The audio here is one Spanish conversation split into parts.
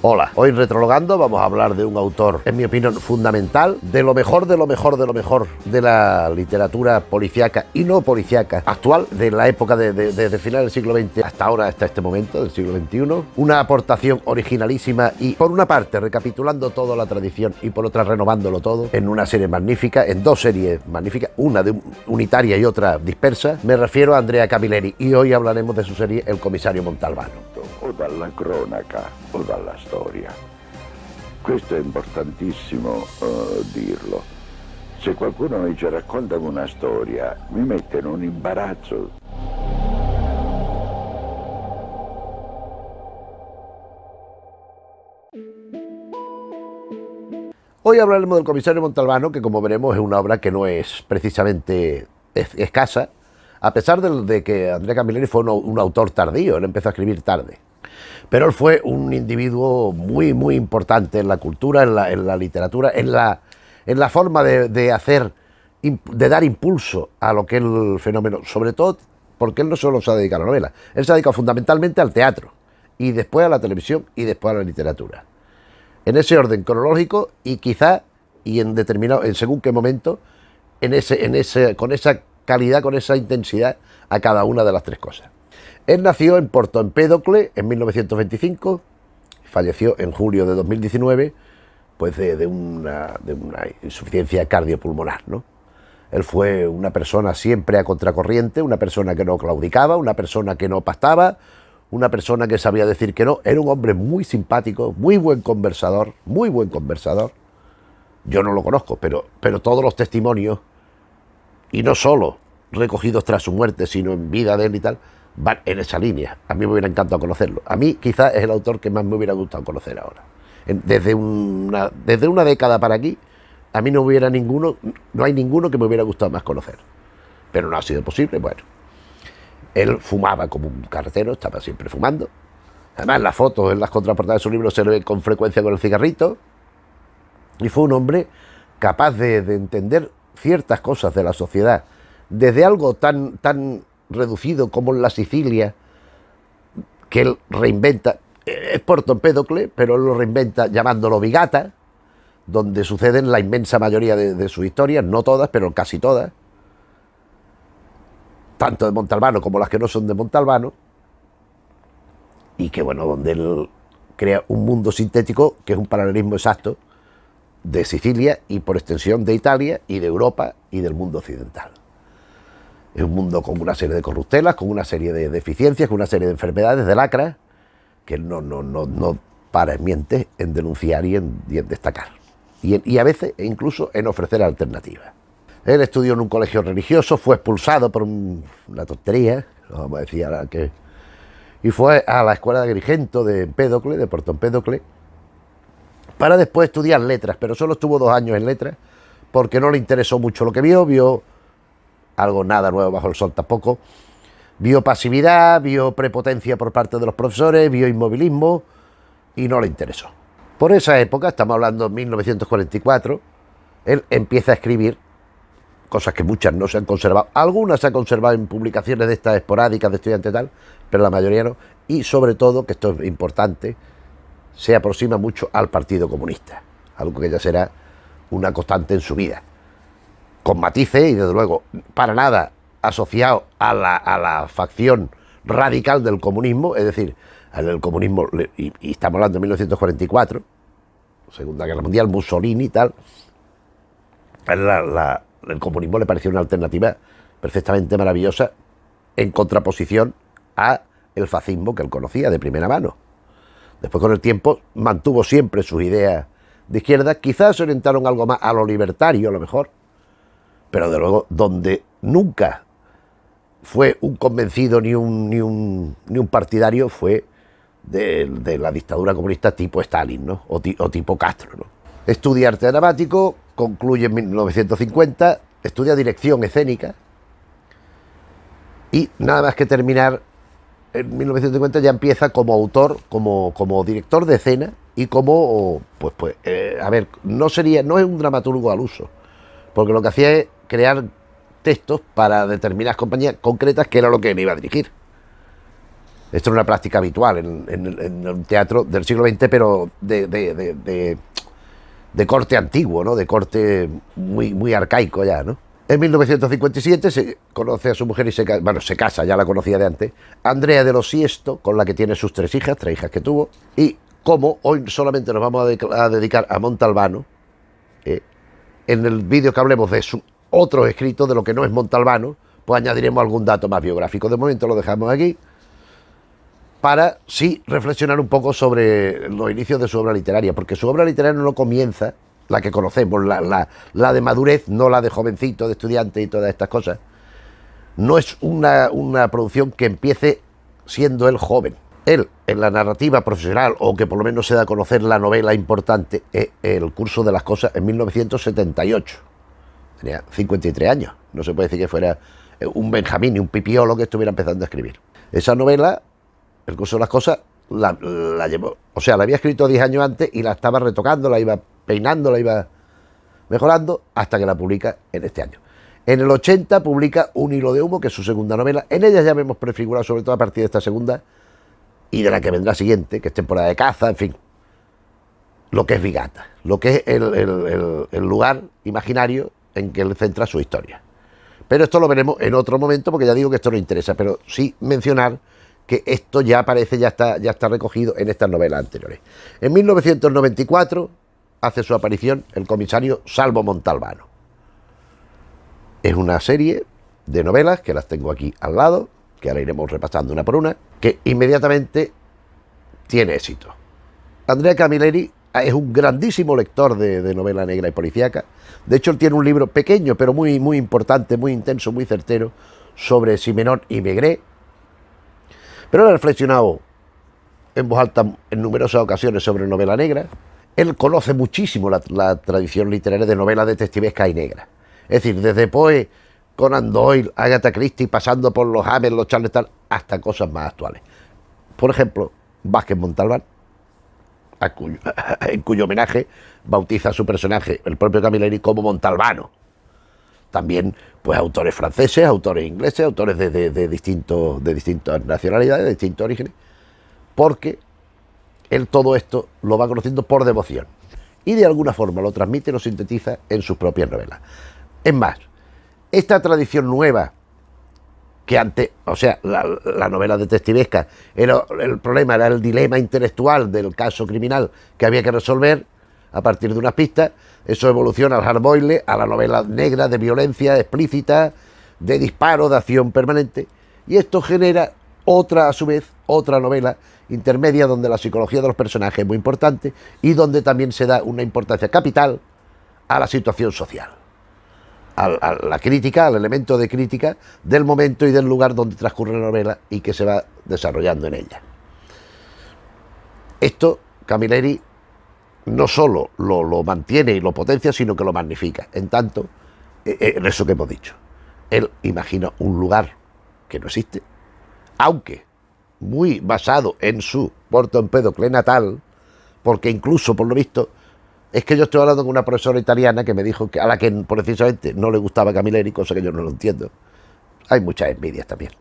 Hola, hoy en Retrologando vamos a hablar de un autor, en mi opinión, fundamental, de lo mejor, de lo mejor, de lo mejor de la literatura policíaca y no policíaca actual, de la época desde final del siglo XX hasta ahora, hasta este momento del siglo XXI. Una aportación originalísima y, por una parte, recapitulando toda la tradición y por otra, renovándolo todo en una serie magnífica, en dos series magníficas, una unitaria y otra dispersa. Me refiero a Andrea Camilleri y hoy hablaremos de su serie El comisario Montalbano. O dalla cronaca o dalla storia. Questo è importantissimo dirlo. Se qualcuno mi ci racconta una storia, mi mette in un imbarazzo. Hoy hablaremos del comisario Montalbano, que como veremos es una obra que no es precisamente escasa, a pesar de que Andrea Camilleri fue un autor tardío, él empezó a escribir tarde. Pero él fue un individuo muy importante en la cultura, en la literatura, en la forma de dar impulso a lo que es el fenómeno, sobre todo porque él no solo se ha dedicado a la novela, él se ha dedicado fundamentalmente al teatro, y después a la televisión, y después a la literatura. En ese orden cronológico, y quizá, y en según qué momento, con esa calidad, con esa intensidad, a cada una de las tres cosas. Él nació en Porto Empédocle en 1925, falleció en julio de 2019, pues de una insuficiencia cardiopulmonar, ¿no? Él fue una persona siempre a contracorriente, una persona que no claudicaba, una persona que no pactaba, una persona que sabía decir que no. Era un hombre muy simpático, muy buen conversador. Yo no lo conozco, pero todos los testimonios, y no solo recogidos tras su muerte, sino en vida de él y tal, van en esa línea. A mí me hubiera encantado conocerlo. A mí quizás es el autor que más me hubiera gustado conocer ahora. Desde una década para aquí, a mí no hay ninguno que me hubiera gustado más conocer. Pero no ha sido posible, bueno. Él fumaba como un carretero, estaba siempre fumando. Además, en las fotos, en las contraportadas de su libro se le ve con frecuencia con el cigarrito. Y fue un hombre capaz de entender ciertas cosas de la sociedad, desde algo tan reducido como en la Sicilia, que él reinventa, es Porto Empédocle, pero él lo reinventa llamándolo Vigata, donde suceden la inmensa mayoría de sus historias, no todas, pero casi todas, tanto de Montalbano como las que no son de Montalbano, y que bueno, donde él crea un mundo sintético que es un paralelismo exacto de Sicilia y por extensión de Italia y de Europa y del mundo occidental. Es un mundo con una serie de corruptelas, con una serie de deficiencias, con una serie de enfermedades, de lacras, que él no para en mientes en denunciar y en destacar. Y a veces incluso en ofrecer alternativas. Él estudió en un colegio religioso, fue expulsado por una tontería, no vamos a decir ahora que... Y fue a la escuela de Agrigento de Empédocle, de Porto Empédocle, para después estudiar letras, pero solo estuvo 2 años en letras, porque no le interesó mucho lo que vio algo nada nuevo bajo el sol tampoco, vio pasividad, vio prepotencia por parte de los profesores, vio inmovilismo y no le interesó. Por esa época, estamos hablando de 1944, él empieza a escribir cosas que muchas no se han conservado, algunas se han conservado en publicaciones de estas esporádicas de estudiantes y tal, pero la mayoría no, y sobre todo, que esto es importante, se aproxima mucho al Partido Comunista, algo que ya será una constante en su vida, con matices y desde luego para nada asociado a la facción radical del comunismo, es decir, el comunismo, y estamos hablando de 1944, Segunda Guerra Mundial, Mussolini y tal, el comunismo le pareció una alternativa perfectamente maravillosa en contraposición a el fascismo que él conocía de primera mano. Después, con el tiempo, mantuvo siempre sus ideas de izquierda, quizás se orientaron algo más a lo libertario, a lo mejor, pero de luego donde nunca fue un convencido ni un partidario fue de la dictadura comunista tipo Stalin, ¿no? o tipo Castro, ¿no? Estudia arte dramático, concluye en 1950, estudia dirección escénica y nada más que terminar en 1950 ya empieza como autor, como director de escena y como, a ver, no es un dramaturgo al uso, porque lo que hacía es crear textos para determinadas compañías concretas, que era lo que él iba a dirigir. Esto es una práctica habitual en el teatro del siglo XX, pero de corte antiguo, ¿no? De corte muy arcaico ya, ¿no? En 1957 se conoce a su mujer y se casa, ya la conocía de antes, Andrea de los Siesto, con la que tiene sus tres hijas que tuvo. Y como hoy solamente nos vamos a dedicar a Montalbano, en el vídeo que hablemos de su otros escritos, de lo que no es Montalbano, pues añadiremos algún dato más biográfico. De momento lo dejamos aquí, para sí reflexionar un poco sobre los inicios de su obra literaria, porque su obra literaria no comienza, la que conocemos, la de madurez, no la de jovencito, de estudiante y todas estas cosas. No es una producción que empiece siendo él joven. Él, en la narrativa profesional, o que por lo menos se da a conocer la novela importante, es El curso de las cosas, en 1978. Tenía 53 años. No se puede decir que fuera un Benjamín ni un pipiolo que estuviera empezando a escribir. Esa novela, El curso de las cosas, la llevó, o sea, la había escrito 10 años antes y la estaba retocando, la iba peinando, la iba mejorando, hasta que la publica en este año. En el 80 publica Un hilo de humo, que es su segunda novela. En ella ya vemos prefigurado, sobre todo a partir de esta segunda y de la que vendrá siguiente, que es Temporada de caza, en fin, lo que es Vigata, lo que es el lugar imaginario en que él centra su historia. Pero esto lo veremos en otro momento, porque ya digo que esto no interesa, pero sí mencionar que esto ya aparece, ya está recogido en estas novelas anteriores. En 1994 hace su aparición el comisario Salvo Montalbano. Es una serie de novelas, que las tengo aquí al lado, que ahora iremos repasando una por una, que inmediatamente tiene éxito. Andrea Camilleri es un grandísimo lector de novela negra y policíaca. De hecho, él tiene un libro pequeño, pero muy importante, muy intenso, muy certero, sobre Simenón y Maigret. Pero él ha reflexionado en voz alta en numerosas ocasiones sobre novela negra. Él conoce muchísimo la tradición literaria de novela detectivesca y negra. Es decir, desde Poe, Conan Doyle, Agatha Christie, pasando por los Hammer, los Charles Tal, hasta cosas más actuales. Por ejemplo, Vázquez Montalbán, en cuyo homenaje bautiza a su personaje, el propio Camilleri, como Montalbano. También, pues, autores franceses, autores ingleses, autores de distintas nacionalidades, de distintos orígenes, porque él todo esto lo va conociendo por devoción y de alguna forma lo transmite, lo sintetiza en sus propias novelas. Es más, esta tradición nueva, que antes, o sea, la novela detectivesca, el problema era el dilema intelectual del caso criminal que había que resolver a partir de unas pistas. Eso evoluciona al hard boiled, a la novela negra de violencia explícita, de disparo, de acción permanente, y esto genera a su vez, otra novela intermedia donde la psicología de los personajes es muy importante y donde también se da una importancia capital a la situación social, a la crítica, al elemento de crítica del momento y del lugar donde transcurre la novela y que se va desarrollando en ella. Esto Camilleri no solo lo mantiene y lo potencia, sino que lo magnifica. En tanto, en eso que hemos dicho, él imagina un lugar que no existe, aunque muy basado en su Porto Empedocle natal, porque incluso, por lo visto, es que yo estoy hablando con una profesora italiana que me dijo que a la que precisamente no le gustaba Camilleri, cosa que yo no lo entiendo. Hay muchas envidias también.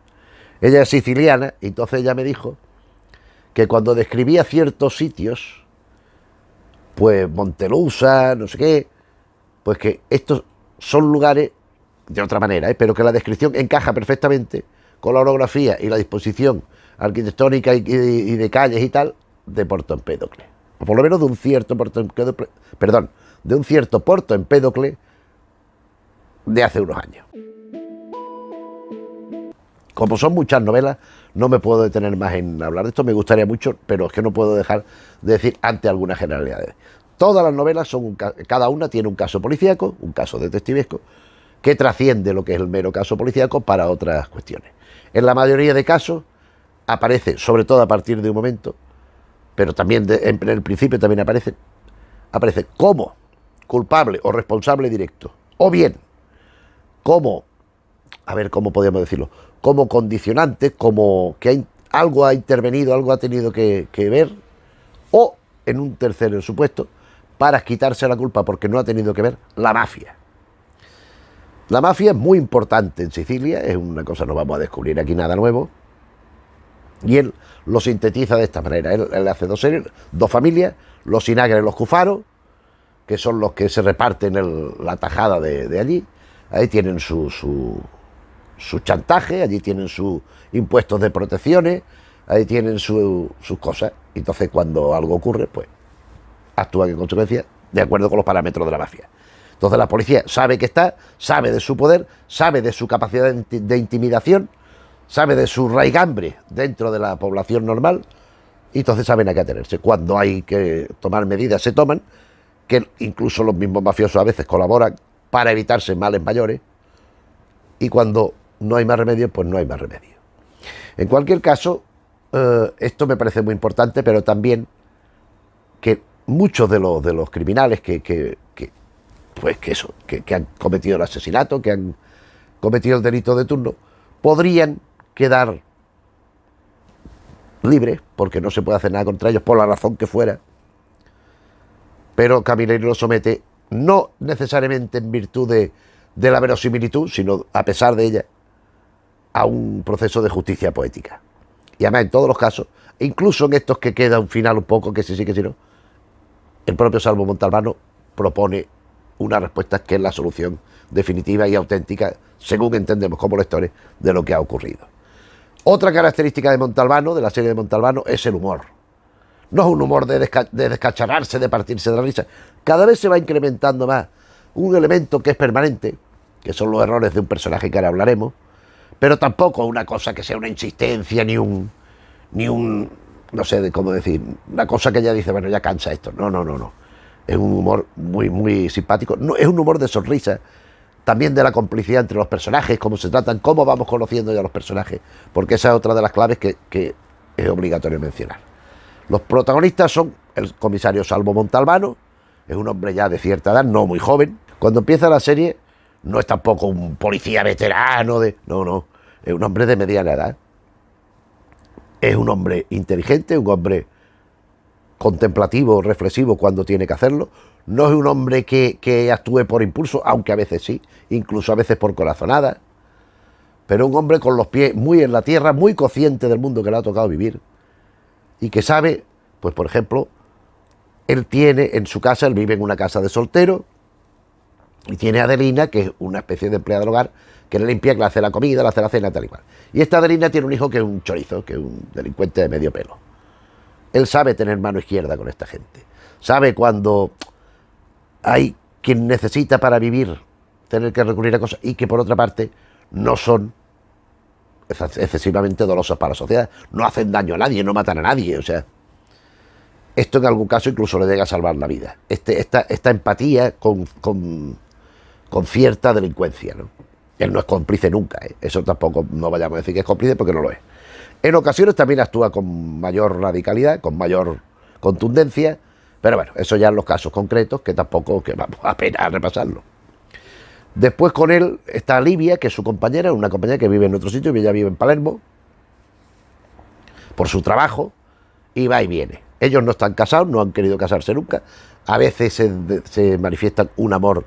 Ella es siciliana, y entonces ella me dijo que cuando describía ciertos sitios, pues Montelusa, no sé qué, pues que estos son lugares de otra manera, pero que la descripción encaja perfectamente con la orografía y la disposición arquitectónica y de calles y tal de Porto Empedocle, o por lo menos de un cierto Porto Empedocle, de un cierto Porto Empedocle de hace unos años. Como son muchas novelas, no me puedo detener más en hablar de esto, me gustaría mucho, pero es que no puedo dejar de decir ante algunas generalidades. Todas las novelas cada una tiene un caso policíaco, un caso detectivesco, que trasciende lo que es el mero caso policíaco para otras cuestiones. En la mayoría de casos aparece, sobre todo a partir de un momento, pero también en el principio también aparece como culpable o responsable directo, o bien como, a ver cómo podríamos decirlo, como condicionante, como que algo ha intervenido, algo ha tenido que ver, o en un tercer supuesto, para quitarse la culpa porque no ha tenido que ver, la mafia. La mafia es muy importante en Sicilia, es una cosa, no vamos a descubrir aquí nada nuevo, Y él lo sintetiza de esta manera. Él hace dos familias, los Sinagre y los Cufaro, que son los que se reparten la tajada de allí. Ahí tienen su chantaje, allí tienen sus impuestos de protecciones, ahí tienen sus cosas. Entonces, cuando algo ocurre, pues actúan en consecuencia de acuerdo con los parámetros de la mafia. Entonces la policía sabe que está, sabe de su poder, sabe de su capacidad de intimidación, sabe de su raigambre dentro de la población normal, y entonces saben a qué atenerse. Cuando hay que tomar medidas, se toman, que incluso los mismos mafiosos a veces colaboran para evitarse males mayores, y cuando no hay más remedio, pues no hay más remedio. En cualquier caso, esto me parece muy importante, pero también que muchos de los criminales que han cometido el asesinato, que han cometido el delito de turno, podrían quedar libres, porque no se puede hacer nada contra ellos, por la razón que fuera, pero Camilleri lo somete, no necesariamente en virtud de la verosimilitud, sino a pesar de ella, a un proceso de justicia poética. Y además en todos los casos, incluso en estos que queda un final un poco, que sí, que sí, no, el propio Salvo Montalbano propone una respuesta que es la solución definitiva y auténtica, según entendemos como lectores, de lo que ha ocurrido. Otra característica de Montalbano, de la serie de Montalbano, es el humor. No es un humor de descacharrarse, de partirse de la risa. Cada vez se va incrementando más un elemento que es permanente, que son los errores de un personaje que ahora hablaremos, pero tampoco una cosa que sea una insistencia, ni un no sé cómo decir, una cosa que ya dice, bueno, ya cansa esto. No. Es un humor muy simpático. No, es un humor de sonrisa, también de la complicidad entre los personajes, cómo se tratan, cómo vamos conociendo ya los personajes, porque esa es otra de las claves que es obligatorio mencionar. Los protagonistas son el comisario Salvo Montalbano, es un hombre ya de cierta edad, no muy joven. Cuando empieza la serie, no es tampoco un policía veterano, no, es un hombre de mediana edad. Es un hombre inteligente, un hombre contemplativo, reflexivo cuando tiene que hacerlo. No es un hombre que actúe por impulso, aunque a veces sí, incluso a veces por corazonada, pero un hombre con los pies muy en la tierra, muy consciente del mundo que le ha tocado vivir, y que sabe, pues por ejemplo, él tiene en su casa, él vive en una casa de soltero, y tiene a Adelina, que es una especie de empleada del hogar, que le limpia, que le hace la comida, le hace la cena, tal y cual. Y esta Adelina tiene un hijo que es un chorizo, que es un delincuente de medio pelo. Él sabe tener mano izquierda con esta gente. Sabe cuando hay quien necesita para vivir tener que recurrir a cosas y que por otra parte no son excesivamente dolosas para la sociedad. No hacen daño a nadie, no matan a nadie. O sea, esto en algún caso incluso le llega a salvar la vida. Esta empatía con cierta delincuencia, ¿no? Él no es cómplice nunca, ¿eh? Eso tampoco, no vayamos a decir que es cómplice porque no lo es. En ocasiones también actúa con mayor radicalidad, con mayor contundencia, pero bueno, eso ya en los casos concretos, que tampoco que vamos apenas a repasarlo. Después con él está Livia, que es su compañera, una compañera que vive en otro sitio, y ella vive en Palermo, por su trabajo, y va y viene. Ellos no están casados, no han querido casarse nunca, a veces se manifiestan un amor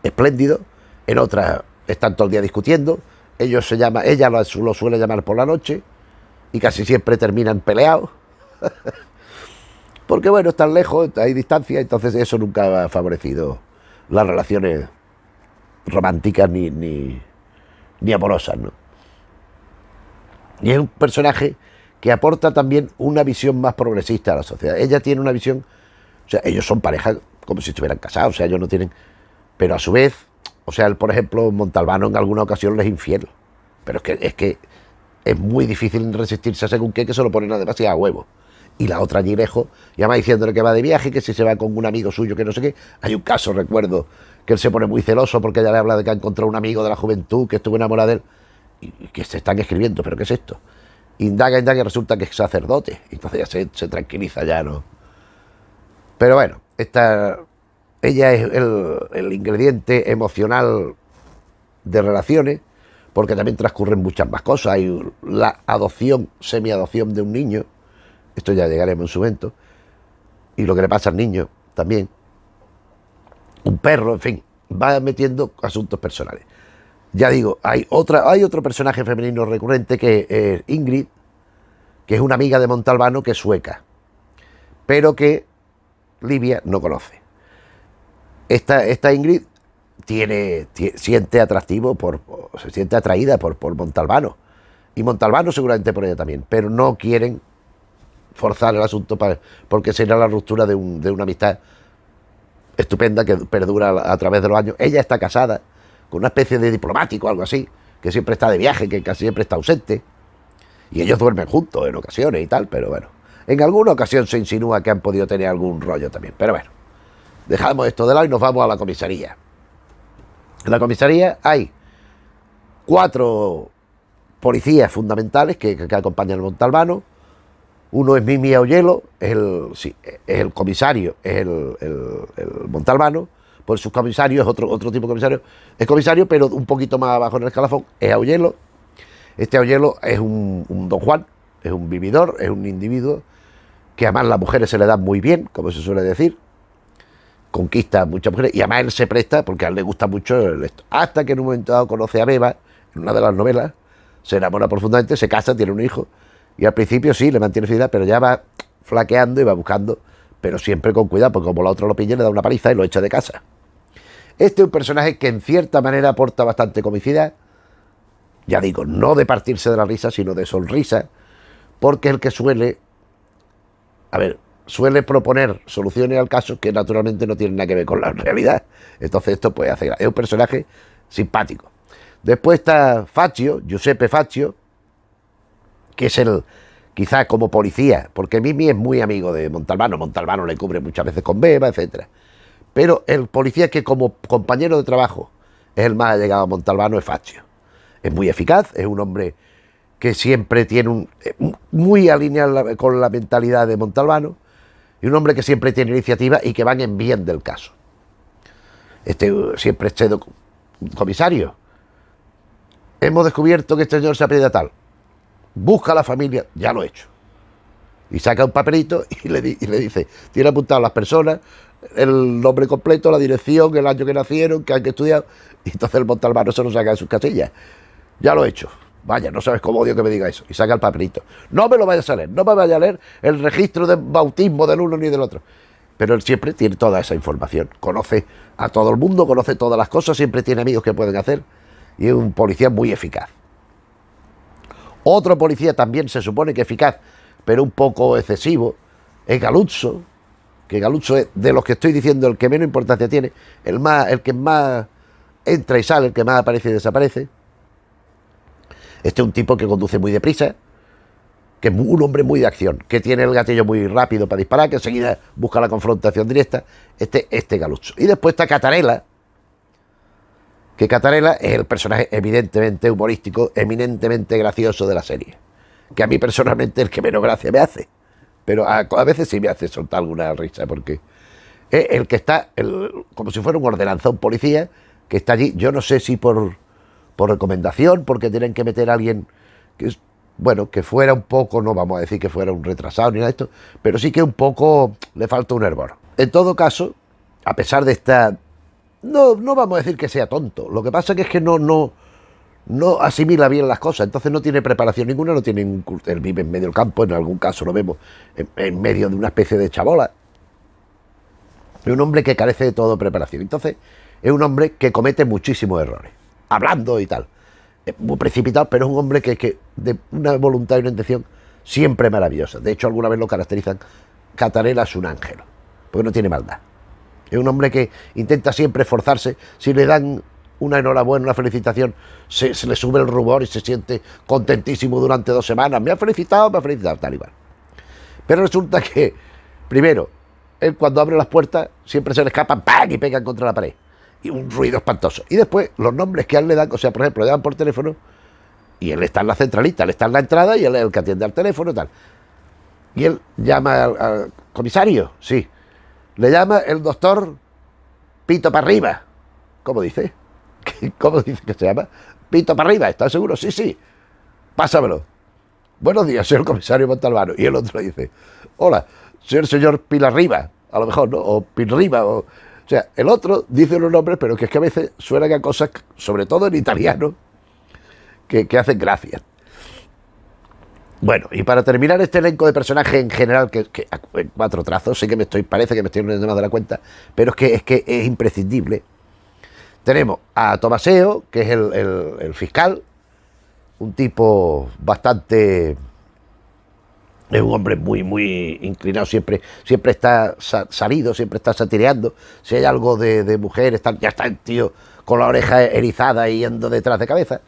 espléndido, en otras están todo el día discutiendo, ella lo suele llamar por la noche, y casi siempre terminan peleados, porque bueno, están lejos, hay distancia, entonces eso nunca ha favorecido las relaciones románticas ni amorosas, ¿no? Y es un personaje que aporta también una visión más progresista a la sociedad. Ella tiene una visión, o sea, ellos son pareja como si estuvieran casados, o sea, ellos no tienen, pero a su vez, o sea, él, por ejemplo, Montalbano en alguna ocasión les es infiel, pero es que es muy difícil resistirse a según qué, que se lo ponen además a huevo. Y la otra allí lejos, llama diciéndole que va de viaje, que si se va con un amigo suyo, que no sé qué. Hay un caso, recuerdo, que él se pone muy celoso porque ella le habla de que ha encontrado un amigo de la juventud, que estuvo enamorada de él, y que se están escribiendo, pero ¿qué es esto? Indaga, y resulta que es sacerdote, y entonces ya se tranquiliza, ya no. Pero bueno, ella es el ingrediente emocional de relaciones, porque también transcurren muchas más cosas. Hay la adopción, semi-adopción de un niño, esto ya llegaremos en su momento, y lo que le pasa al niño también, un perro, en fin, va metiendo asuntos personales. Ya digo, hay otro personaje femenino recurrente que es Ingrid, que es una amiga de Montalbano que es sueca, pero que Livia no conoce. Esta Ingrid siente atractivo se siente atraída por Montalbano, y Montalbano seguramente por ella también, pero no quieren forzar el asunto porque será la ruptura de una amistad estupenda que perdura a través de los años. Ella está casada con una especie de diplomático, algo así, que siempre está de viaje, que casi siempre está ausente, y ellos duermen juntos en ocasiones y tal, pero bueno, en alguna ocasión se insinúa que han podido tener algún rollo también, pero bueno, dejamos esto de lado y nos vamos a la comisaría. En la comisaría hay 4 policías fundamentales que acompañan al Montalbano. Uno es Mimi Augello, es el comisario, es el Montalbano. Por sus comisarios es otro tipo de comisario. Es comisario, pero un poquito más abajo en el escalafón, es Augello. Este Augello es un don Juan, es un vividor, es un individuo que además las mujeres se le dan muy bien, como se suele decir. Conquista a muchas mujeres y además él se presta porque a él le gusta mucho esto. Hasta que en un momento dado conoce a Beba, en una de las novelas, se enamora profundamente, se casa, tiene un hijo. Y al principio sí, le mantiene fidelidad, pero ya va flaqueando y va buscando, pero siempre con cuidado, porque como la otra lo pilla, le da una paliza y lo echa de casa. Este es un personaje que en cierta manera aporta bastante comicidad, ya digo, no de partirse de la risa, sino de sonrisa, porque es el que suele proponer soluciones al caso que naturalmente no tienen nada que ver con la realidad. Entonces esto pues es un personaje simpático. Después está Faccio, Giuseppe Faccio, que es quizás como policía, porque Mimi es muy amigo de Montalbano. Montalbano le cubre muchas veces con Beba, etcétera. Pero el policía que como compañero de trabajo es el más allegado a Montalbano es Faccio. Es muy eficaz, es un hombre que siempre tiene muy alineado con la mentalidad de Montalbano, y un hombre que siempre tiene iniciativa y que van en bien del caso. Siempre comisario, hemos descubierto que este señor se apellida tal, busca a la familia, ya lo he hecho. Y saca un papelito y le dice, tiene apuntado las personas, el nombre completo, la dirección, el año que nacieron, que han estudiado, y entonces el Montalbano se lo saca de sus casillas. Ya lo he hecho. Vaya, no sabes cómo odio que me diga eso. Y saca el papelito. No me lo vayas a leer, no me vaya a leer el registro de bautismo del uno ni del otro. Pero él siempre tiene toda esa información. Conoce a todo el mundo, conoce todas las cosas, siempre tiene amigos que pueden hacer. Y es un policía muy eficaz. Otro policía también se supone que eficaz, pero un poco excesivo, es Galuzzo, que Galuzzo es, de los que estoy diciendo, el que menos importancia tiene, el que más entra y sale, el que más aparece y desaparece. Este es un tipo que conduce muy deprisa, que es un hombre muy de acción, que tiene el gatillo muy rápido para disparar, que enseguida busca la confrontación directa. Este Galuzzo. Y después está Catarella, que Catarella es el personaje evidentemente humorístico, eminentemente gracioso de la serie, que a mí personalmente es el que menos gracia me hace, pero a veces sí me hace soltar alguna risa, porque es el que está, como si fuera un ordenanza, un policía que está allí, yo no sé si por recomendación, porque tienen que meter a alguien que fuera un poco, no vamos a decir que fuera un retrasado ni nada de esto, pero sí que un poco le falta un hervor. En todo caso, a pesar de esta... No vamos a decir que sea tonto, lo que pasa es que no asimila bien las cosas, entonces no tiene preparación ninguna, no tiene él vive en medio del campo, en algún caso lo vemos en medio de una especie de chabola. Es un hombre que carece de toda preparación, entonces es un hombre que comete muchísimos errores, hablando y tal. Es muy precipitado, pero es un hombre que de una voluntad y una intención siempre maravillosa. De hecho, alguna vez lo caracterizan, Catarella es un ángel, porque no tiene maldad. Es un hombre que intenta siempre esforzarse. Si le dan una enhorabuena, una felicitación, se le sube el rubor y se siente contentísimo durante 2 semanas. Me ha felicitado, tal y cual. Pero resulta que, primero, él cuando abre las puertas siempre se le escapan ¡pam! Y pegan contra la pared. Y un ruido espantoso. Y después, los nombres que a él le dan, o sea, por ejemplo, le dan por teléfono y él está en la centralita, él está en la entrada y él es el que atiende al teléfono y tal. Y él llama al comisario, sí. Le llama el doctor Pito para arriba. ¿Cómo dice? ¿Cómo dice que se llama? Pito para arriba, ¿estás seguro? Sí, sí. Pásamelo. Buenos días, soy el comisario Montalbano. Y el otro le dice, hola, soy el señor Pilarriba, a lo mejor, ¿no? O Pilriba, o sea, el otro dice unos nombres, pero que es que a veces suenan a cosas, sobre todo en italiano, que hacen gracia. Bueno, y para terminar este elenco de personajes en general, que en 4 trazos, sé que parece que me estoy olvidando más de la cuenta, pero es que es imprescindible. Tenemos a Tomaseo, que es el fiscal, un tipo bastante... Es un hombre muy inclinado, siempre está salido, siempre está satireando. Si hay algo de mujer, ya está el tío con la oreja erizada y yendo detrás de cabeza.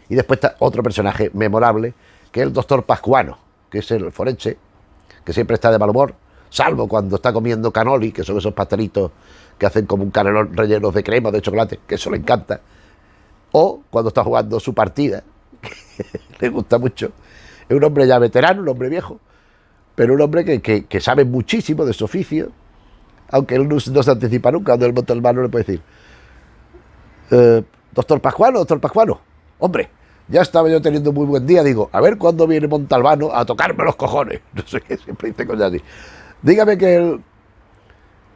Y después está otro personaje memorable, que es el doctor Pascuano, que es el forense, que siempre está de mal humor, salvo cuando está comiendo canoli, que son esos pastelitos que hacen como un canelón rellenos de crema o de chocolate, que eso le encanta, o cuando está jugando su partida, que le gusta mucho. Es un hombre ya veterano, un hombre viejo, pero un hombre que sabe muchísimo de su oficio, aunque él no se anticipa nunca. Cuando él monta el mano le puede decir, doctor Pascuano, hombre, ya estaba yo teniendo muy buen día, digo, a ver cuándo viene Montalbano a tocarme los cojones. No sé qué, siempre dice cosas así. Dígame qué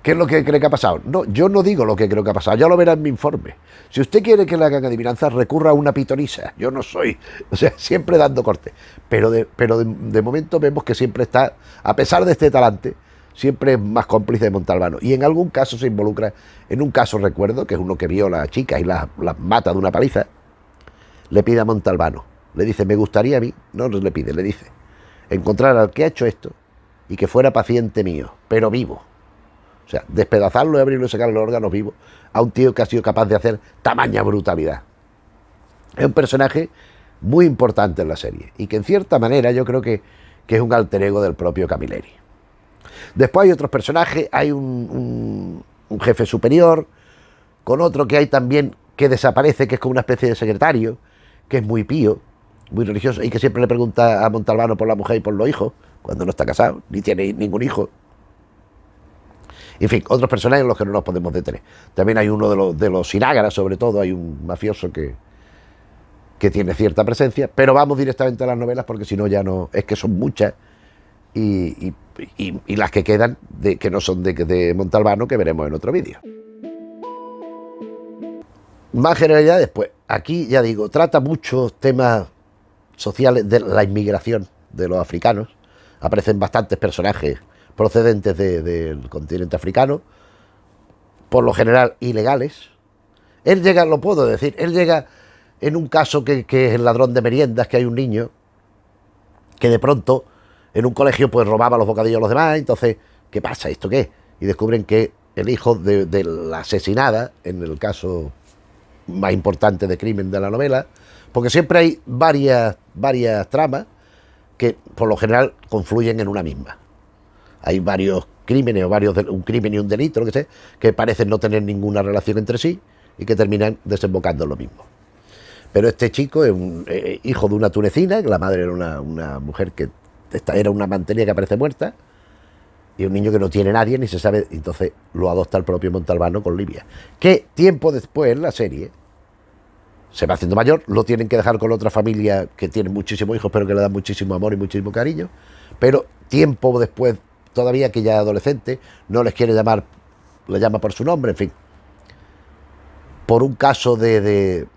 es lo que cree que ha pasado. No, yo no digo lo que creo que ha pasado, ya lo verá en mi informe. Si usted quiere que le hagan adivinanzas, recurra a una pitonisa. Yo no soy, o sea, siempre dando corte. Pero de momento vemos que siempre está, a pesar de este talante, siempre es más cómplice de Montalbano. Y en algún caso se involucra, en un caso recuerdo, que es uno que viola a chicas y las mata de una paliza, le pide a Montalbano, le dice, me gustaría a mí, no le pide, le dice, encontrar al que ha hecho esto y que fuera paciente mío, pero vivo. O sea, despedazarlo y abrirlo y sacarle los órganos vivos a un tío que ha sido capaz de hacer tamaña brutalidad. Es un personaje muy importante en la serie y que en cierta manera yo creo que es un alter ego del propio Camilleri. Después hay otros personajes, hay un jefe superior, con otro que hay también que desaparece, que es como una especie de secretario, que es muy pío, muy religioso y que siempre le pregunta a Montalbano por la mujer y por los hijos, cuando no está casado, ni tiene ningún hijo. En fin, otros personajes en los que no nos podemos detener. También hay uno de los Sinágara, sobre todo, hay un mafioso que tiene cierta presencia, pero vamos directamente a las novelas porque si no ya no, es que son muchas y las que quedan, que no son de Montalbano, que veremos en otro vídeo. Más generalidades, pues aquí ya digo, trata muchos temas sociales de la inmigración de los africanos. Aparecen bastantes personajes procedentes del continente africano, por lo general ilegales. Él llega, lo puedo decir, él llega en un caso que es el ladrón de meriendas, que hay un niño que de pronto en un colegio pues robaba los bocadillos a los demás. Entonces, ¿qué pasa? ¿Esto qué? Y descubren que el hijo de la asesinada, en el caso más importante de crimen de la novela, porque siempre hay varias tramas que por lo general confluyen en una misma. Hay varios crímenes o un crimen y un delito, lo que sea, que parecen no tener ninguna relación entre sí y que terminan desembocando en lo mismo. Pero este chico es un hijo de una tunecina, que la madre era una mujer que era una mantenida que aparece muerta, y un niño que no tiene nadie ni se sabe, entonces lo adopta el propio Montalbano con Livia, que tiempo después en la serie se va haciendo mayor, lo tienen que dejar con otra familia que tiene muchísimos hijos pero que le dan muchísimo amor y muchísimo cariño, pero tiempo después, todavía que ya es adolescente, no les quiere llamar, le llama por su nombre, en fin, por un caso de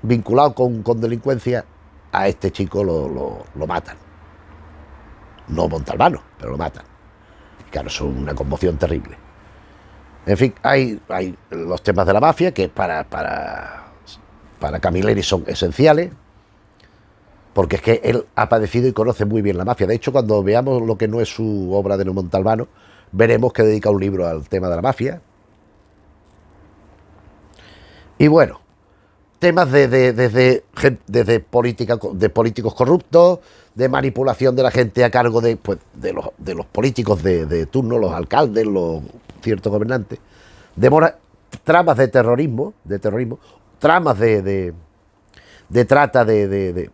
vinculado con delincuencia, a este chico lo matan. No Montalbano, pero lo matan. Claro, es una conmoción terrible. En fin, hay los temas de la mafia, que para Camilleri son esenciales, porque es que él ha padecido y conoce muy bien la mafia. De hecho, cuando veamos lo que no es su obra de Montalbano, veremos que dedica un libro al tema de la mafia. Y bueno, temas desde política, de políticos corruptos, de manipulación de la gente a cargo de los políticos de turno, los alcaldes, los ciertos gobernantes, tramas de terrorismo, tramas de trata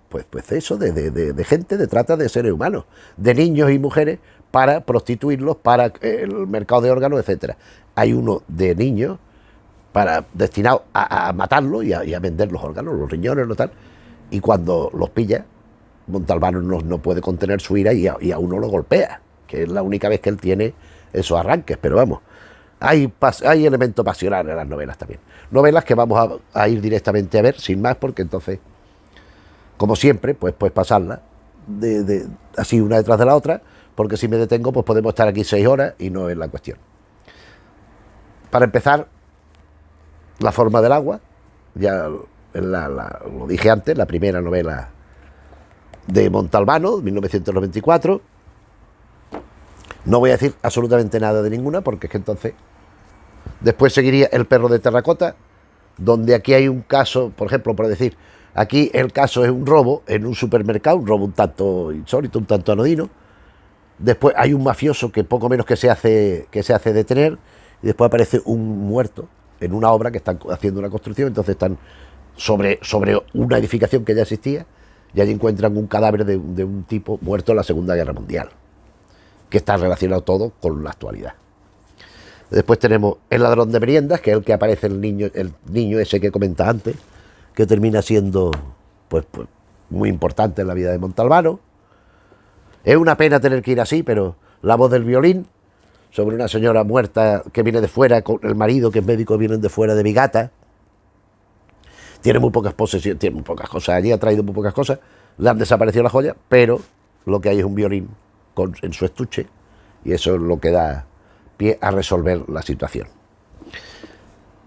pues eso, de gente, de trata de seres humanos, de niños y mujeres para prostituirlos, para el mercado de órganos, etcétera. Hay uno de niños destinado a matarlos y a vender los órganos, los riñones, lo tal, y cuando los pilla, Montalbano no puede contener su ira y a uno lo golpea, que es la única vez que él tiene esos arranques, pero vamos, hay elemento pasional en las novelas también. Novelas que vamos a ir directamente a ver, sin más, porque entonces, como siempre, pues pasarlas, así una detrás de la otra, porque si me detengo pues podemos estar aquí 6 horas y no es la cuestión. Para empezar, la forma del agua, ya lo dije antes, la primera novela de Montalbano, 1994. No voy a decir absolutamente nada de ninguna, porque es que entonces... Después seguiría El perro de terracota, donde aquí hay un caso, por ejemplo, por decir, aquí el caso es un robo en un supermercado, un robo un tanto insólito, un tanto anodino. Después hay un mafioso que poco menos que se hace detener, y después aparece un muerto en una obra que están haciendo una construcción, entonces están sobre una edificación que ya existía, y allí encuentran un cadáver de un tipo muerto en la Segunda Guerra Mundial, que está relacionado todo con la actualidad. Después tenemos El ladrón de meriendas, que es el que aparece el niño ese que comenta antes, que termina siendo pues muy importante en la vida de Montalbano. Es una pena tener que ir así, pero La voz del violín, sobre una señora muerta que viene de fuera, con el marido que es médico, vienen de fuera de Vigata. Tiene muy pocas posesiones, tiene muy pocas cosas allí, ha traído muy pocas cosas, le han desaparecido las joyas, pero lo que hay es un violín en su estuche, y eso es lo que da pie a resolver la situación.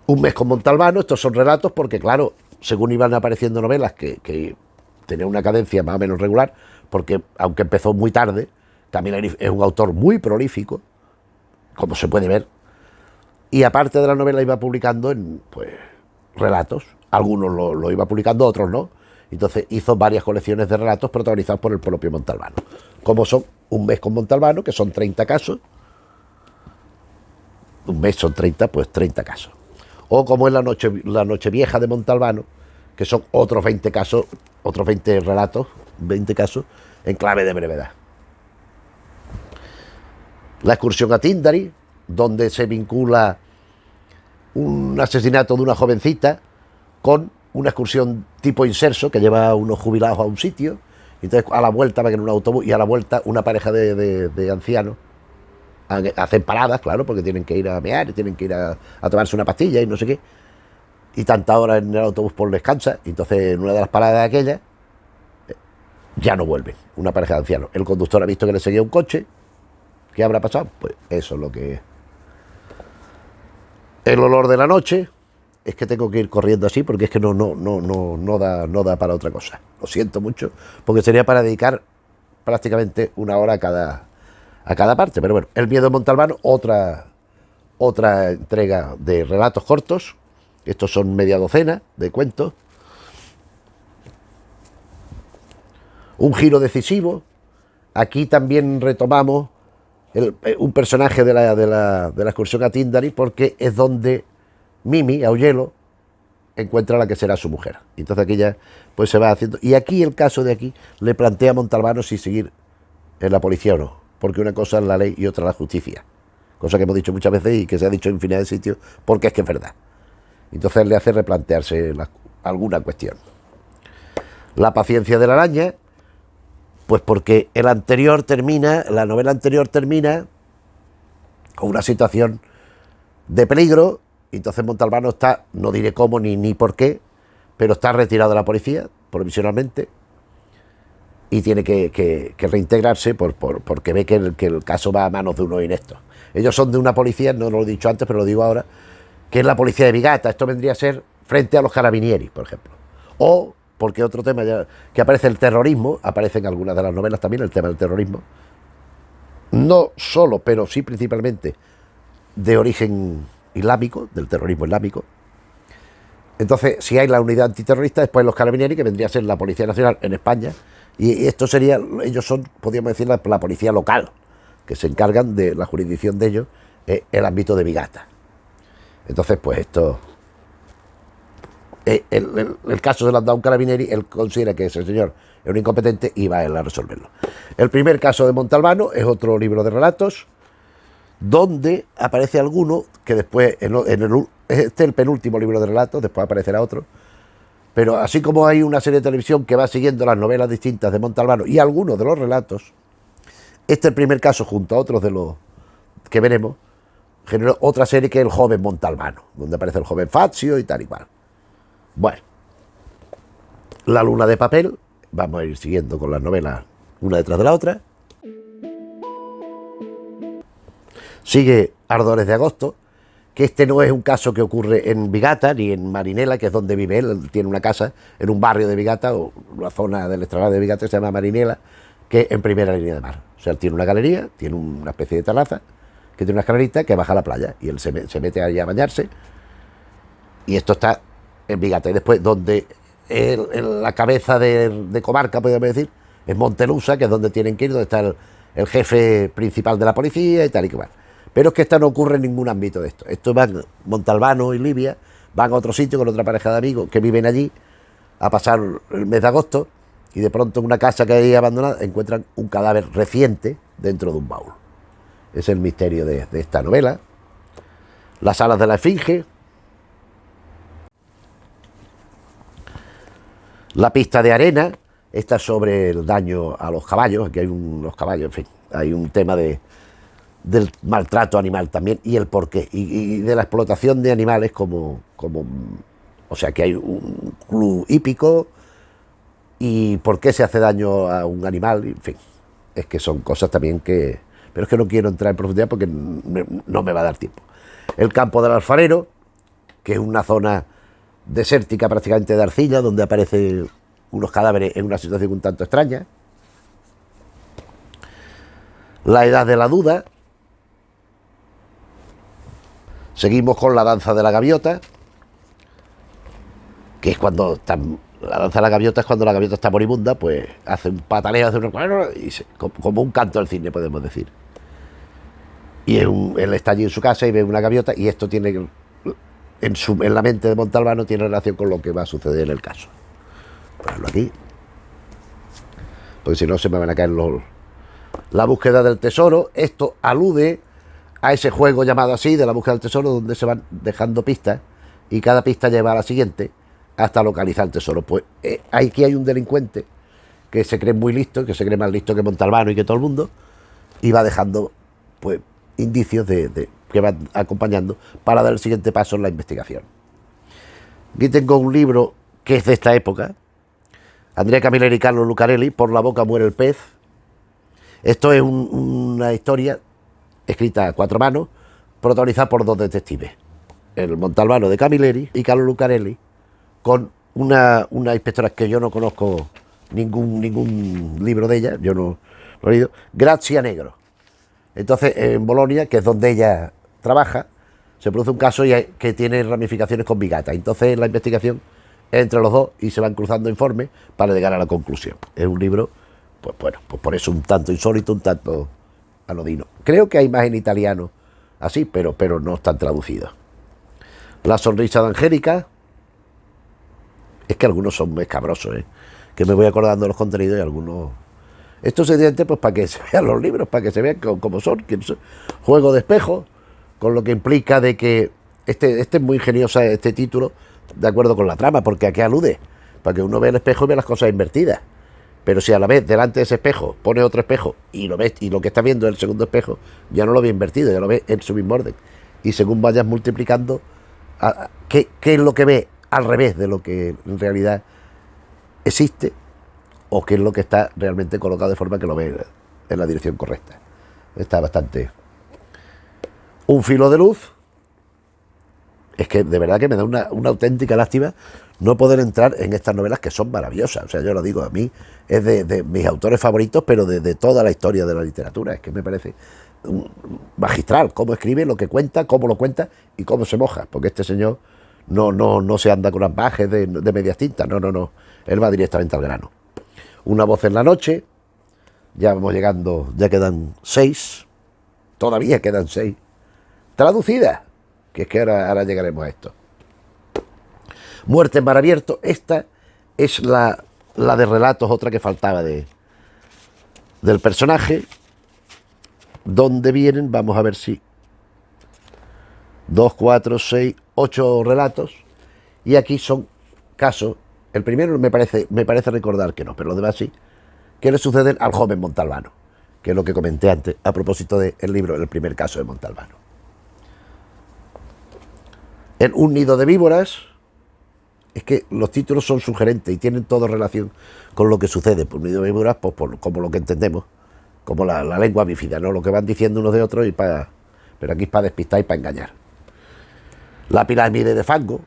Un mes con Montalbano, estos son relatos porque, claro, según iban apareciendo novelas que tenían una cadencia más o menos regular, porque aunque empezó muy tarde, también es un autor muy prolífico, como se puede ver, y aparte de la novela iba publicando relatos, algunos lo iba publicando, otros no, entonces hizo varias colecciones de relatos protagonizados por el propio Montalbano, como son Un mes con Montalbano, que son 30 casos, un mes son 30, pues 30 casos. O como es la Nochevieja de Montalbano, que son otros 20 casos, otros 20 relatos, 20 casos, en clave de brevedad. La excursión a Tindari, donde se vincula un asesinato de una jovencita con una excursión tipo inserso que lleva a unos jubilados a un sitio, y entonces a la vuelta van en un autobús, y a la vuelta una pareja de ancianos hacen paradas, claro, porque tienen que ir a mear, tienen que ir a tomarse una pastilla y no sé qué, y tantas horas en el autobús por descansa, y entonces en una de las paradas aquellas ya no vuelven, una pareja de ancianos. El conductor ha visto que le seguía un coche. ¿Qué habrá pasado? Pues eso es lo que es. El olor de la noche, es que tengo que ir corriendo así porque es que no da para otra cosa. Lo siento mucho, porque sería para dedicar prácticamente una hora a cada parte. Pero bueno, El miedo de Montalbano, otra entrega de relatos cortos. Estos son media docena de cuentos. Un giro decisivo. Aquí también retomamos un personaje de la excursión a Tindari, porque es donde Mimi, Augello, encuentra a la que será su mujer. Entonces aquí ya pues se va haciendo. Y aquí el caso de aquí le plantea a Montalbano si seguir en la policía o no, porque una cosa es la ley y otra la justicia. Cosa que hemos dicho muchas veces y que se ha dicho en infinidad de sitios, porque es que es verdad. Entonces le hace replantearse alguna cuestión. La paciencia de la araña, pues porque la novela anterior termina con una situación de peligro, y entonces Montalbano está, no diré cómo ni por qué, pero está retirado de la policía provisionalmente y tiene que reintegrarse porque ve que el caso va a manos de unos ineptos. Ellos son de una policía, no lo he dicho antes, pero lo digo ahora, que es la policía de Vigata. Esto vendría a ser frente a los carabinieri, por ejemplo. O, porque otro tema ya, que aparece el terrorismo, aparece en algunas de las novelas también el tema del terrorismo, no solo, pero sí principalmente de origen islámico, del terrorismo islámico. Entonces, si hay la unidad antiterrorista, después los carabinieri, que vendría a ser la Policía Nacional en España, y esto sería, ellos son, podríamos decir, la policía local, que se encargan de la jurisdicción de ellos, el ámbito de Vigata. Entonces, pues esto, el caso se lo han dado a un carabinieri, él considera que ese señor es un incompetente y va a él a resolverlo. El primer caso de Montalbano es otro libro de relatos, donde aparece alguno que después, este es el penúltimo libro de relatos, después aparecerá otro, pero así como hay una serie de televisión que va siguiendo las novelas distintas de Montalbano y algunos de los relatos, este es el primer caso, junto a otros de los que veremos, generó otra serie que es El joven Montalbano, donde aparece el joven Fazio y tal y cual. Bueno, La luna de papel, vamos a ir siguiendo con las novelas una detrás de la otra. Sigue Ardores de agosto, que este no es un caso que ocurre en Vigata ni en Marinela, que es donde vive él. Tiene una casa en un barrio de Vigata, o una zona del extrarradio de Vigata que se llama Marinela, que es en primera línea de mar. O sea, él tiene una galería, tiene una especie de terraza, que tiene una escalerita que baja a la playa, y él se mete allí a bañarse, y esto está en Vigata. Y después, donde en la cabeza de comarca, podríamos decir, es Montelusa, que es donde tienen que ir, donde está el jefe principal de la policía y tal y que va. Pero es que esto no ocurre en ningún ámbito de esto. Esto van Montalbano y Livia, van a otro sitio con otra pareja de amigos que viven allí a pasar el mes de agosto, y de pronto en una casa que hay abandonada encuentran un cadáver reciente dentro de un baúl. Es el misterio de esta novela. Las alas de la esfinge. La pista de arena. Esta sobre el daño a los caballos. Aquí hay unos caballos, en fin. Hay un tema del maltrato animal también, y el porqué. Y de la explotación de animales como... O sea, que hay un club hípico, y por qué se hace daño a un animal, en fin. Es que son cosas también que... Pero es que no quiero entrar en profundidad porque no me va a dar tiempo. El campo del alfarero, que es una zona desértica prácticamente de arcilla, donde aparecen unos cadáveres en una situación un tanto extraña. La edad de la duda. Seguimos con la danza de la gaviota, que es cuando están... La danza de la gaviota es cuando la gaviota está moribunda, pues hace un pataleo, hace un... y como un canto del cisne, podemos decir. Y él está allí en su casa y ve una gaviota, y esto tiene... En la mente de Montalbano tiene relación con lo que va a suceder en el caso. Ponerlo aquí, porque si no se me van a caer los... La búsqueda del tesoro. Esto alude a ese juego llamado así, de la búsqueda del tesoro, donde se van dejando pistas, y cada pista lleva a la siguiente hasta localizar el tesoro. Pues aquí hay un delincuente que se cree muy listo, que se cree más listo que Montalbano y que todo el mundo, y va dejando pues indicios que van acompañando para dar el siguiente paso en la investigación. Aquí tengo un libro que es de esta época, Andrea Camilleri y Carlo Lucarelli, Por la boca muere el pez. Esto es una historia escrita a cuatro manos, protagonizada por dos detectives, el Montalbano de Camilleri y Carlo Lucarelli, con una inspectora que yo no conozco ningún libro de ella, yo no lo he leído, Grazia Negro. Entonces, en Bolonia, que es donde ella trabaja, se produce un caso que tiene ramificaciones con Vigata. Entonces, la investigación entre los dos, y se van cruzando informes para llegar a la conclusión. Es un libro, pues bueno, pues por eso un tanto insólito, un tanto anodino. Creo que hay más en italiano así, pero no están traducidos. La sonrisa de Angélica. Es que algunos son muy escabrosos, que me voy acordando de los contenidos, y algunos... Esto es evidente pues para que se vean los libros, para que se vean cómo son. Juego de espejo, con lo que implica de que este es muy ingenioso este título, de acuerdo con la trama, porque a qué alude, para que uno vea el espejo y vea las cosas invertidas. Pero si a la vez delante de ese espejo pone otro espejo y lo ves, y lo que está viendo es el segundo espejo, ya no lo ve invertido, ya lo ve en su mismo orden. Y según vayas multiplicando, ¿qué es lo que ve al revés de lo que en realidad existe, o qué es lo que está realmente colocado de forma que lo ve en la dirección correcta? Está bastante... Un filo de luz. Es que de verdad que me da una auténtica lástima no poder entrar en estas novelas que son maravillosas. O sea, yo lo digo, a mí es de mis autores favoritos, pero de toda la historia de la literatura. Es que me parece magistral cómo escribe, lo que cuenta, cómo lo cuenta y cómo se moja. Porque este señor no se anda con ambajes de medias tintas, no. Él va directamente al grano. Una voz en la noche. Ya vamos llegando, ya quedan 6. Todavía quedan 6. Traducidas. Que es que ahora llegaremos a esto. Muerte en mar abierto. Esta es la de relatos, otra que faltaba del personaje. Donde vienen, vamos a ver si 2, 4, 6, 8 relatos. Y aquí son casos. El primero me parece recordar que no, pero los demás sí, que le suceden al joven Montalbano, que es lo que comenté antes a propósito del libro, el primer caso de Montalbano. En un nido de víboras, es que los títulos son sugerentes y tienen todo relación con lo que sucede, por medio de figuras, pues como lo que entendemos, como la lengua bífida, ¿no? Lo que van diciendo unos de otros, pero aquí es para despistar y para engañar. La pirámide de Fango,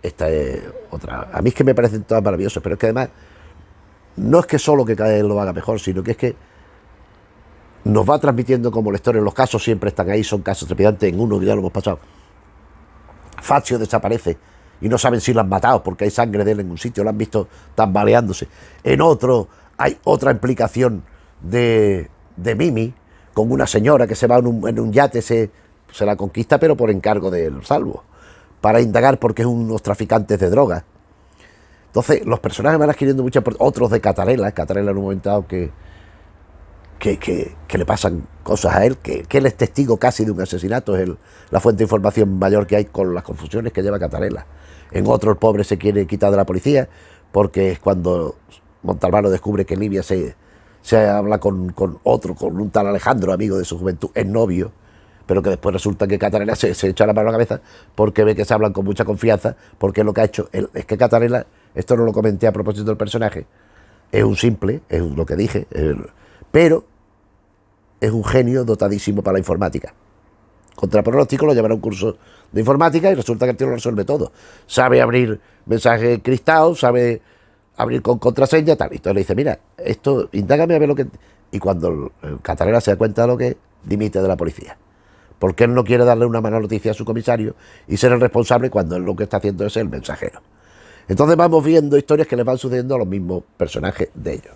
esta es otra. A mí es que me parecen todas maravillosas, pero es que además no es que solo que cada vez lo haga mejor, sino que es que nos va transmitiendo como lectores. Los casos siempre están ahí, son casos trepidantes. En uno que ya lo hemos pasado, Fazio desaparece y no saben si lo han matado porque hay sangre de él en un sitio, lo han visto tambaleándose. En otro hay otra implicación de Mimi con una señora que se va en un yate, se la conquista, pero por encargo del Salvo, para indagar porque es unos traficantes de drogas. Entonces los personajes van adquiriendo muchas. Otros de Catarela en un momento dado que le pasan cosas a él, que él es testigo casi de un asesinato, es la fuente de información mayor que hay con las confusiones que lleva Catarela. En otro, el pobre se quiere quitar de la policía, porque es cuando Montalbano descubre que Livia se habla con un tal Alejandro, amigo de su juventud, es novio, pero que después resulta que Catarela se echa la mano a la cabeza porque ve que se hablan con mucha confianza, porque lo que ha hecho es que Catarela, esto no lo comenté a propósito del personaje, es un simple, es lo que dije, pero es un genio dotadísimo para la informática. Contra pronóstico lo llevará a un curso de informática y resulta que el tío lo resuelve todo. Sabe abrir mensaje cristal, sabe abrir con contraseña, tal. Y entonces le dice, mira, esto, indágame a ver lo que... Y cuando el Catarela se da cuenta de lo que, dimite de la policía. Porque él no quiere darle una mala noticia a su comisario y ser el responsable cuando él lo que está haciendo es el mensajero. Entonces vamos viendo historias que le van sucediendo a los mismos personajes de ellos.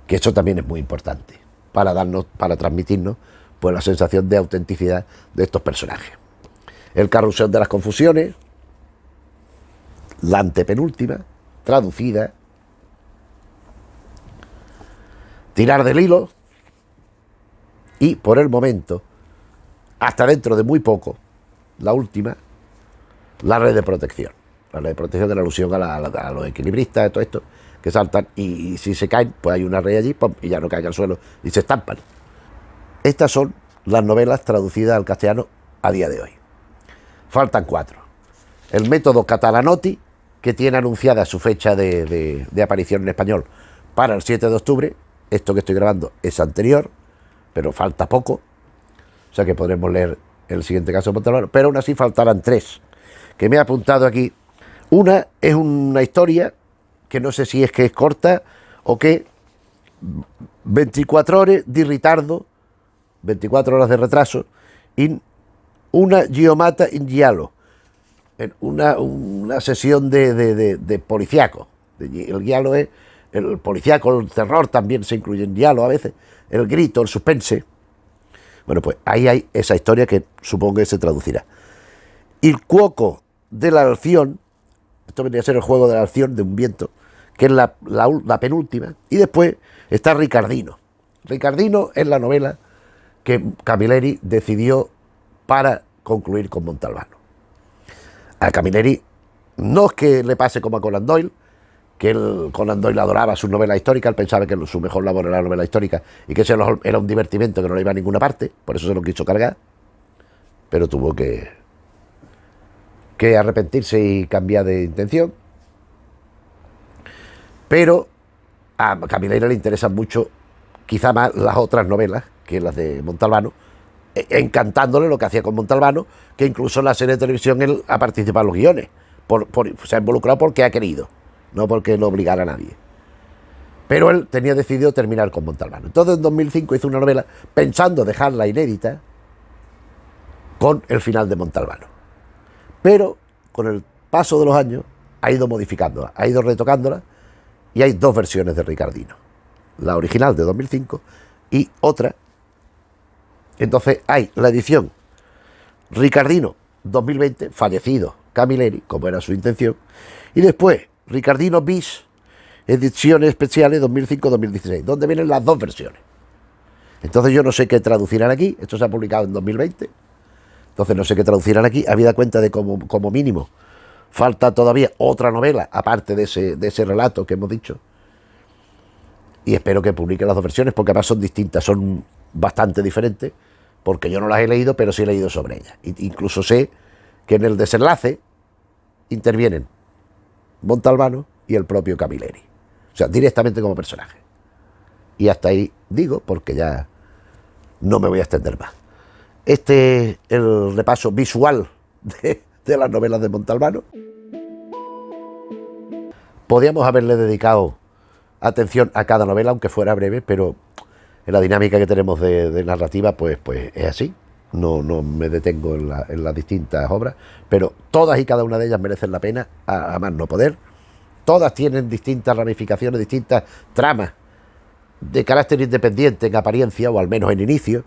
Que eso también es muy importante para transmitirnos pues la sensación de autenticidad de estos personajes. El carrusel de las confusiones, la antepenúltima, traducida, tirar del hilo y por el momento, hasta dentro de muy poco, la última, la red de protección. La red de protección de la alusión a los equilibristas, de todo esto, que saltan y si se caen, pues hay una red allí, ¡pum!, y ya no caen al suelo y se estampan. Estas son las novelas traducidas al castellano a día de hoy. Faltan 4. El método Catalanotti, que tiene anunciada su fecha de aparición en español para el 7 de octubre. Esto que estoy grabando es anterior, pero falta poco. O sea que podremos leer el siguiente caso de Montalbano, pero aún así faltarán 3, que me he apuntado aquí. Una es una historia que no sé si es que es corta o que 24 horas de ritardo, 24 horas de retraso, in una giomata in giallo, en una sesión de policíaco. El giallo es el policíaco, el terror también se incluye en giallo a veces, el grito, el suspense. Bueno, pues ahí hay esa historia que supongo que se traducirá. Il cuoco de la alción, esto vendría a ser el juego de la alción, de un viento, que es la penúltima, y después está Ricardino. Ricardino es la novela que Camilleri decidió para concluir con Montalbano. A Camilleri no es que le pase como a Conan Doyle, que Conan Doyle adoraba sus novelas históricas, él pensaba que su mejor labor era la novela histórica y que era un divertimento que no le iba a ninguna parte, por eso se lo quiso cargar, pero tuvo que arrepentirse y cambiar de intención. Pero a Camilleri le interesan mucho, quizá más las otras novelas que las de Montalbano, encantándole lo que hacía con Montalbano, que incluso en la serie de televisión él ha participado en los guiones, se ha involucrado porque ha querido, no porque lo obligara a nadie. Pero él tenía decidido terminar con Montalbano. Entonces en 2005 hizo una novela pensando dejarla inédita con el final de Montalbano. Pero con el paso de los años ha ido modificándola, ha ido retocándola, y hay 2 versiones de Ricardino. La original de 2005 y otra. Entonces hay la edición Ricardino 2020, fallecido Camilleri, como era su intención, y después Ricardino bis, ediciones especiales 2005-2016, donde vienen las 2 versiones. Entonces yo no sé qué traducirán aquí, esto se ha publicado en 2020, entonces no sé qué traducirán aquí, habida cuenta de como mínimo falta todavía otra novela, aparte de ese relato que hemos dicho, y espero que publiquen las 2 versiones, porque además son distintas, son bastante diferentes, porque yo no las he leído, pero sí he leído sobre ellas. Incluso sé que en el desenlace intervienen Montalbano y el propio Camilleri. O sea, directamente como personaje. Y hasta ahí digo, porque ya no me voy a extender más. Este es el repaso visual de las novelas de Montalbano. Podíamos haberle dedicado atención a cada novela, aunque fuera breve, pero en la dinámica que tenemos de narrativa, pues es así. No me detengo en las distintas obras, pero todas y cada una de ellas merecen la pena, a más no poder. Todas tienen distintas ramificaciones, distintas tramas de carácter independiente en apariencia, o al menos en inicio.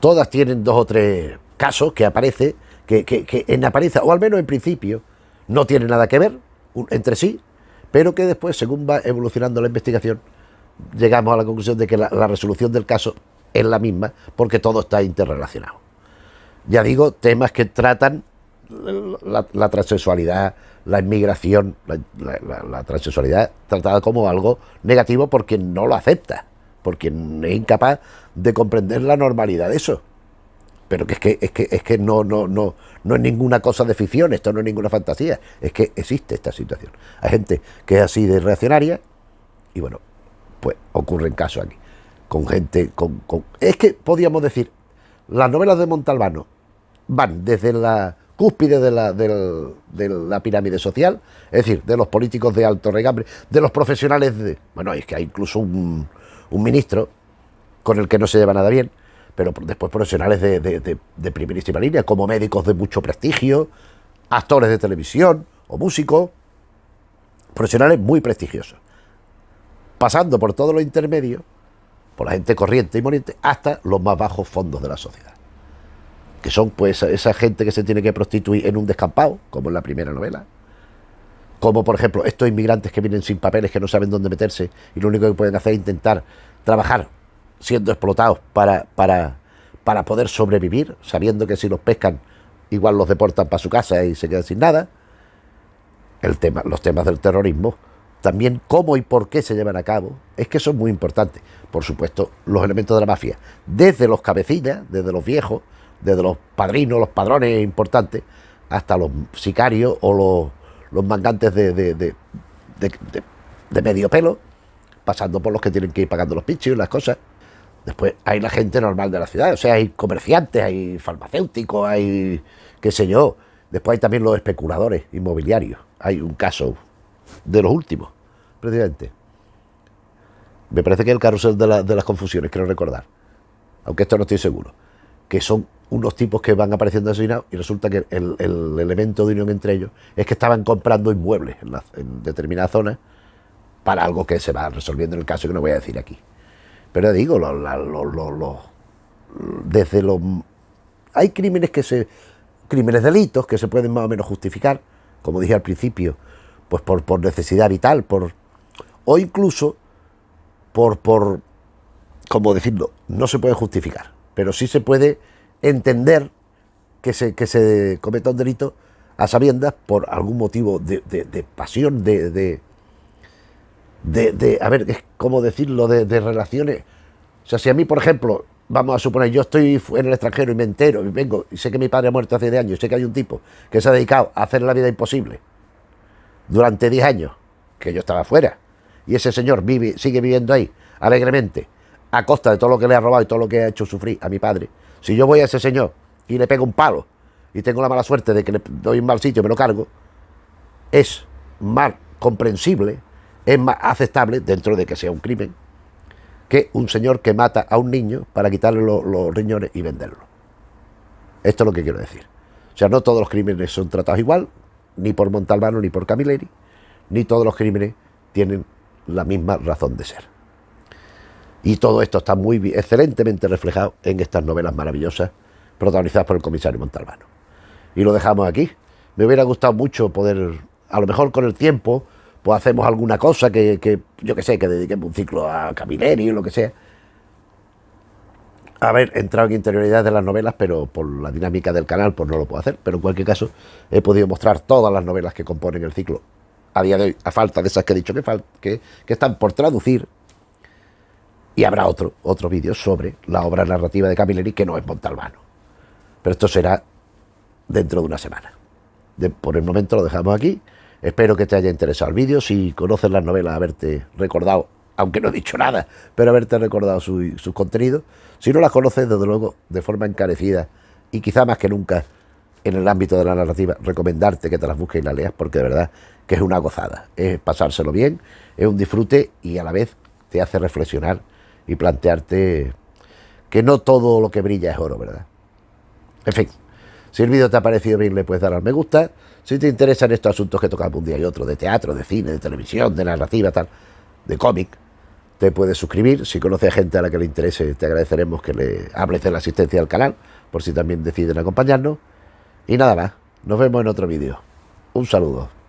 Todas tienen 2 o 3 casos que aparece, que en apariencia, o al menos en principio, no tienen nada que ver entre sí, pero que después, según va evolucionando la investigación, llegamos a la conclusión de que la resolución del caso es la misma, porque todo está interrelacionado. Ya digo, temas que tratan la transexualidad, la inmigración, la transexualidad tratada como algo negativo por quien no lo acepta, por quien es incapaz de comprender la normalidad de eso. Pero es que no es ninguna cosa de ficción, esto no es ninguna fantasía, es que existe esta situación. Hay gente que es así de reaccionaria y bueno, pues ocurren casos aquí, con gente, es que podríamos decir, las novelas de Montalbano van desde la cúspide de la pirámide social, es decir, de los políticos de alto regambre, de los profesionales bueno, es que hay incluso un ministro con el que no se lleva nada bien, pero después profesionales de primerísima línea, como médicos de mucho prestigio, actores de televisión o músicos, profesionales muy prestigiosos, pasando por todos los intermedios, por la gente corriente y moliente, hasta los más bajos fondos de la sociedad, que son pues esa gente que se tiene que prostituir en un descampado, como en la primera novela, como por ejemplo estos inmigrantes que vienen sin papeles, que no saben dónde meterse y lo único que pueden hacer es intentar trabajar siendo explotados para poder sobrevivir, sabiendo que si los pescan igual los deportan para su casa y se quedan sin nada. Los temas del terrorismo, también cómo y por qué se llevan a cabo, es que son muy importantes. Por supuesto, los elementos de la mafia, desde los cabecillas, desde los viejos, desde los padrinos, los padrones importantes, hasta los sicarios o los mangantes de medio pelo, pasando por los que tienen que ir pagando los pinchos y las cosas. Después hay la gente normal de la ciudad, o sea, hay comerciantes, hay farmacéuticos, hay qué sé yo. Después hay también los especuladores inmobiliarios. Hay un caso de los últimos, precisamente. Me parece que es el carrusel de las confusiones, quiero recordar. Aunque esto no estoy seguro. Que son unos tipos que van apareciendo asesinados y resulta que el elemento de unión entre ellos es que estaban comprando inmuebles en determinadas zonas para algo que se va resolviendo en el caso que no voy a decir aquí. Pero digo, hay crímenes, delitos que se pueden más o menos justificar, como dije al principio, pues por necesidad vital, o incluso por, ¿cómo decirlo? No se puede justificar, pero sí se puede entender que se cometa un delito a sabiendas por algún motivo de pasión, a ver, ¿cómo decirlo? De relaciones. O sea, si a mí, por ejemplo, vamos a suponer, yo estoy en el extranjero y me entero, y vengo, y sé que mi padre ha muerto hace 10 años, y sé que hay un tipo que se ha dedicado a hacer la vida imposible durante 10 años, que yo estaba fuera, y ese señor sigue viviendo ahí, alegremente, a costa de todo lo que le ha robado y todo lo que ha hecho sufrir a mi padre. Si yo voy a ese señor y le pego un palo, y tengo la mala suerte de que le doy un mal sitio y me lo cargo, es más comprensible, es más aceptable, dentro de que sea un crimen, que un señor que mata a un niño para quitarle los riñones y venderlo. Esto es lo que quiero decir. O sea, no todos los crímenes son tratados igual, ni por Montalbano ni por Camilleri, ni todos los crímenes tienen la misma razón de ser. Y todo esto está muy bien, excelentemente reflejado en estas novelas maravillosas protagonizadas por el comisario Montalbano. Y lo dejamos aquí. Me hubiera gustado mucho poder, a lo mejor con el tiempo, pues hacemos alguna cosa que yo que sé, que dediquemos un ciclo a Camilleri o lo que sea. Haber entrado en interioridad de las novelas, pero por la dinámica del canal pues no lo puedo hacer. Pero en cualquier caso he podido mostrar todas las novelas que componen el ciclo a día de hoy, a falta de esas que he dicho que están por traducir. Y habrá otro vídeo sobre la obra narrativa de Camilleri, que no es Montalbano. Pero esto será dentro de una semana. Por el momento lo dejamos aquí. Espero que te haya interesado el vídeo. Si conoces las novelas, haberte recordado, aunque no he dicho nada, pero haberte recordado sus contenidos. Si no las conoces, desde luego, de forma encarecida y quizá más que nunca en el ámbito de la narrativa, recomendarte que te las busques y las leas, porque de verdad que es una gozada, es pasárselo bien, es un disfrute y a la vez te hace reflexionar y plantearte que no todo lo que brilla es oro, ¿verdad? En fin, si el vídeo te ha parecido bien, le puedes dar al me gusta. Si te interesan estos asuntos que tocamos un día y otro, de teatro, de cine, de televisión, de narrativa, tal, de cómic, te puedes suscribir. Si conoces a gente a la que le interese, te agradeceremos que le hables de la asistencia al canal, por si también deciden acompañarnos. Y nada más, nos vemos en otro vídeo. Un saludo.